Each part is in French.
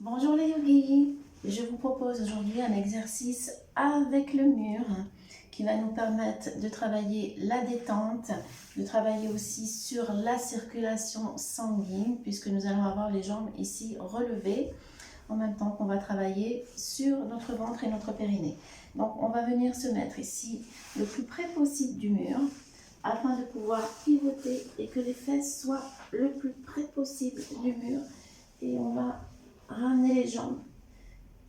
Bonjour les yogis, je vous propose aujourd'hui un exercice avec le mur qui va nous permettre de travailler la détente, de travailler aussi sur la circulation sanguine puisque nous allons avoir les jambes ici relevées en même temps qu'on va travailler sur notre ventre et notre périnée. Donc on va venir se mettre ici le plus près possible du mur afin de pouvoir pivoter et que les fesses soient le plus près possible du mur et on va ramener les jambes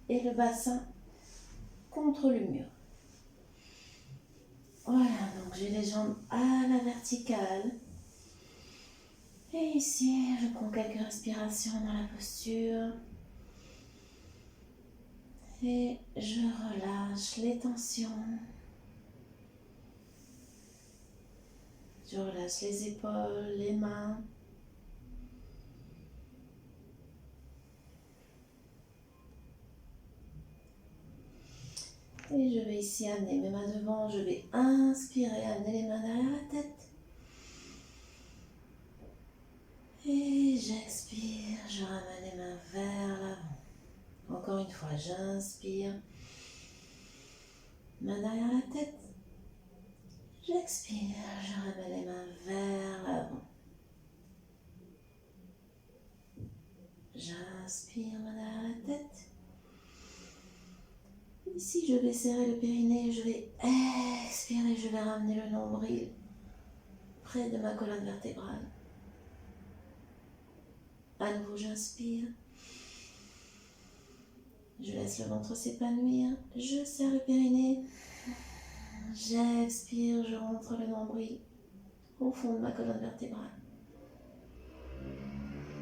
et le bassin contre le mur. Voilà, donc j'ai les jambes à la verticale. Et ici, je prends quelques respirations dans la posture. Et je relâche les tensions. Je relâche les épaules, les mains. Et je vais ici amener mes mains devant. Je vais inspirer, amener les mains derrière la tête. Et j'expire, je ramène les mains vers l'avant. Encore une fois, j'inspire. Main derrière la tête. J'expire, je ramène les mains vers l'avant. J'inspire, main derrière la tête. Ici, je vais serrer le périnée, je vais expirer, je vais ramener le nombril près de ma colonne vertébrale. À nouveau, j'inspire. Je laisse le ventre s'épanouir. Je serre le périnée. J'expire, je rentre le nombril au fond de ma colonne vertébrale.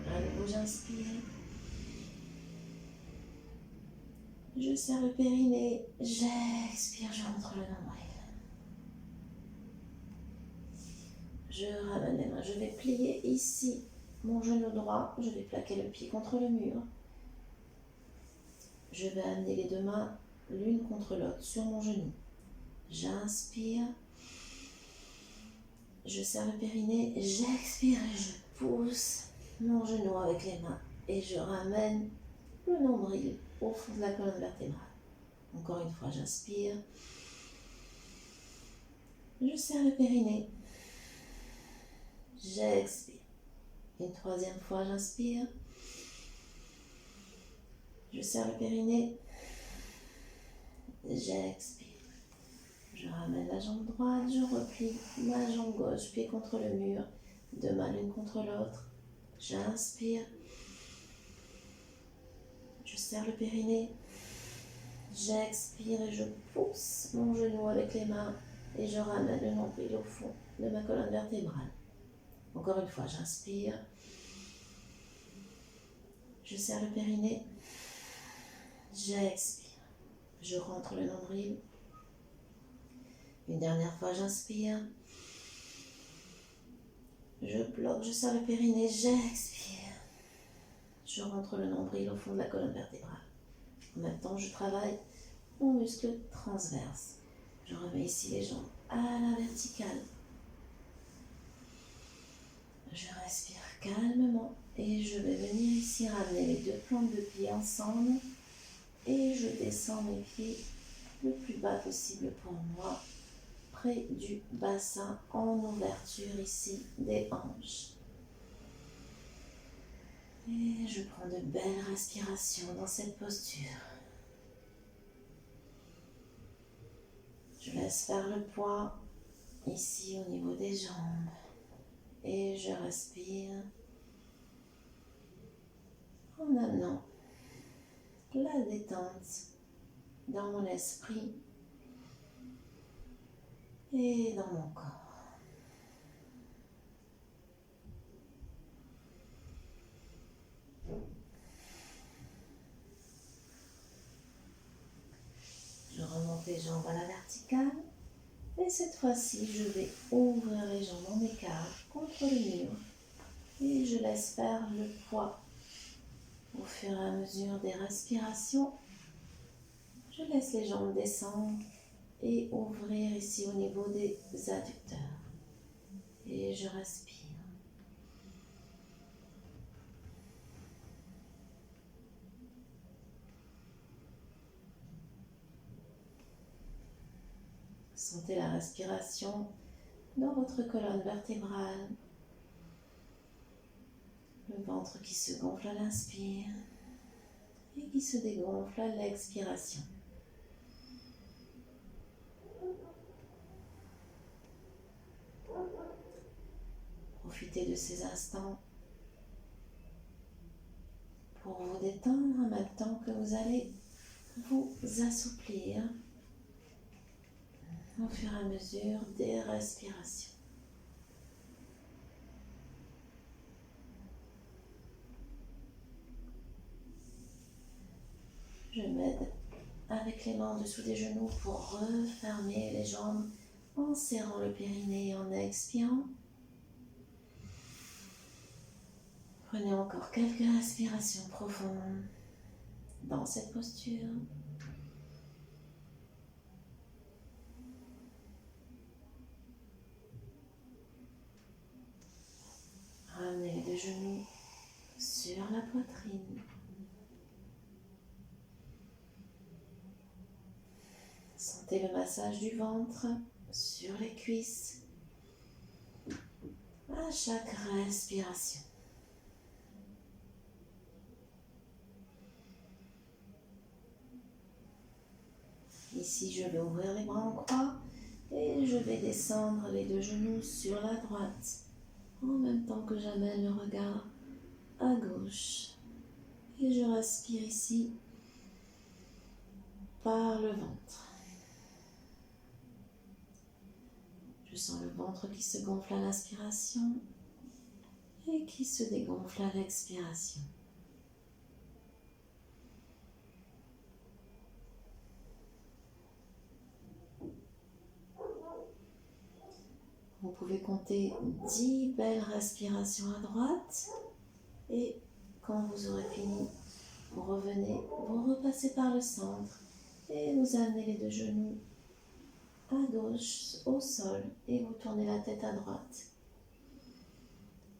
À nouveau, j'inspire. Je serre le périnée. J'expire, je rentre le nombril. Je ramène les mains. Je vais plier ici mon genou droit. Je vais plaquer le pied contre le mur. Je vais amener les deux mains l'une contre l'autre sur mon genou. J'inspire. Je serre le périnée. J'expire et je pousse mon genou avec les mains. Et je ramène le nombril au fond de la colonne vertébrale. Encore une fois, j'inspire. Je serre le périnée. J'expire. Une troisième fois, j'inspire. Je serre le périnée. J'expire. Je ramène la jambe droite, je replie ma jambe gauche, pied contre le mur, deux mains l'une contre l'autre. J'inspire. Je serre le périnée. J'expire et je pousse mon genou avec les mains et je ramène le nombril au fond de ma colonne vertébrale. Encore une fois, j'inspire. Je serre le périnée. J'expire. Je rentre le nombril. Une dernière fois, j'inspire. Je bloque, je serre le périnée. J'expire. Je rentre le nombril au fond de la colonne vertébrale. En même temps, je travaille mon muscle transverse. Je remets ici les jambes à la verticale. Je respire calmement et je vais venir ici ramener les deux plantes de pied ensemble et je descends mes pieds le plus bas possible pour moi, près du bassin en ouverture ici des hanches. Et je prends de belles respirations dans cette posture. Je laisse faire le poids ici au niveau des jambes et je respire en amenant la détente dans mon esprit et dans mon corps. Je remonte les jambes à la verticale et cette fois-ci je vais ouvrir les jambes en écart contre le mur et je laisse faire le poids au fur et à mesure des respirations. Je laisse les jambes descendre et ouvrir ici au niveau des adducteurs et je respire. Sentez la respiration dans votre colonne vertébrale. Le ventre qui se gonfle à l'inspire et qui se dégonfle à l'expiration. Profitez de ces instants pour vous détendre en même temps que vous allez vous assouplir au fur et à mesure des respirations. Je m'aide avec les mains en dessous des genoux pour refermer les jambes en serrant le périnée et en expirant. Prenez encore quelques respirations profondes dans cette posture. Ramenez les deux genoux sur la poitrine. Sentez le massage du ventre sur les cuisses à chaque respiration. Ici, je vais ouvrir les bras en croix et je vais descendre les deux genoux sur la droite en même temps que j'amène le regard à gauche. Et je respire ici par le ventre. Je sens le ventre qui se gonfle à l'inspiration et qui se dégonfle à l'expiration. Vous pouvez compter 10 belles respirations à droite et quand vous aurez fini, vous revenez, vous repassez par le centre et vous amenez les deux genoux à gauche au sol et vous tournez la tête à droite.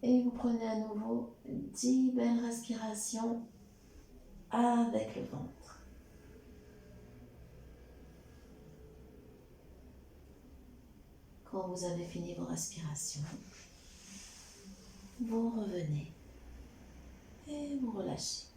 Et vous prenez à nouveau 10 belles respirations avec le ventre. Quand vous avez fini vos respirations, vous revenez et vous relâchez.